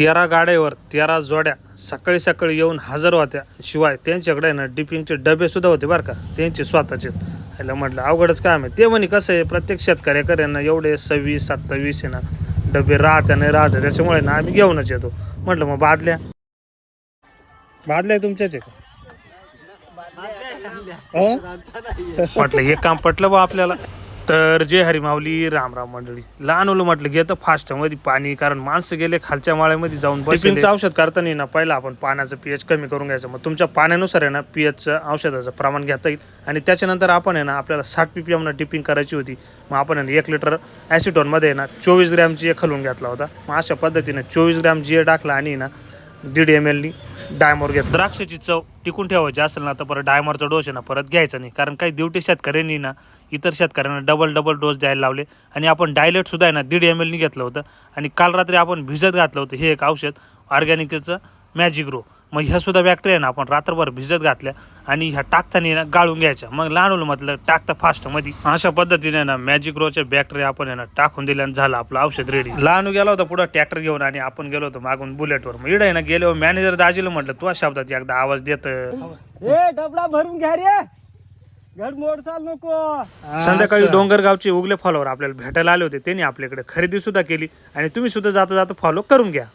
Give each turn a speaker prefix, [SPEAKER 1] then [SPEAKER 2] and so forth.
[SPEAKER 1] 13 गाड्यावर 13 जोड्या सकाळी सकाळी येऊन हजर होत्या. शिवाय त्यांच्याकडे आहे ना डिपिंगचे डबे सुद्धा होते बरं का, त्यांचे स्वतःचेच. ह्याला म्हटलं अवघडच काय माहिती ते म्हणे कसं आहे प्रत्येक शेतकऱ्याकडे ना एवढे 26-27 आहे ना डबे राहत्या नाही राहत्या, त्याच्यामुळे ना आम्ही घेऊनच येतो. म्हटलं मग बादल्या तुमच्याच आहे का? म्हटलं हे काम पटलं बा आपल्याला. तर जे हरिमावली रामराम मंडळी, लहान ओलं म्हटलं घेतं फास्टमध्ये पाणी, कारण माणसं गेले खालच्या माळ्यामध्ये जाऊन बसले. औषध करताना ना पहिला आपण पाण्याचं पीएच कमी करून घ्यायचं. मग तुमच्या पाण्यानुसार आहे ना पीएचचं औषधाचं प्रमाण घेता येईल. आणि त्याच्यानंतर आपण आहे ना आपल्याला 60 ppm ना डिपिंग करायची होती. मग आपण आहे ना 1 लिटर ॲसिटोनमध्ये आहे ना 24 ग्रॅम GA खालून घेतला होता. मग अशा पद्धतीने 24 ग्रॅम GA टाकला आणि ना 1.5 ml डायमोर घेतला. द्राक्षाची चव टिकून ठेवायची असेल ना तर परत डायमरचा डोस आहे ना परत घ्यायचा नाही, कारण काही ड्युटी शेतकऱ्यांनी ना इतर शेतकऱ्यांना डबल डोस द्यायला लावले. आणि आपण डायलेट सुद्धा आहे ना 1.5 ml घेतलं होतं. आणि काल रात्री आपण भिजत घातलं होतं हे एक औषध ऑर्गॅनिकचं मॅजिक ग्रो. मग ह्या सुद्धा बॅक्टेरिया ना आपण रात्रभर भिजत घातल्या आणि ह्या टाकताना ना गाळून घ्यायच्या. मग लहान ओलं म्हटलं टाकता फास्टमध्ये अशा पद्धतीने ना मॅजिक ग्रोचे बॅक्टेरिया आपण आहे ना टाकून दिल्यानं झालं आपलं औषध रेडी. लहान गेला होता पुढं ट्रॅक्टर घेऊन आणि आपण गेलो होतो मागून बुलेटवर. मग इकडे आहे ना गेलो मॅनेजर दाजीला म्हटलं तू शब्दात एकदा आवाज देत
[SPEAKER 2] डबडा भरून घ्या रे, घर मोड चाल नको.
[SPEAKER 1] संध्याकाळी डोंगरगावचे उगले फॉलोवर आपल्याला भेटायला आले होते. त्यांनी आपल्याकडे खरेदी सुद्धा केली आणि तुम्ही सुद्धा जाता जाता फॉलो करून घ्या.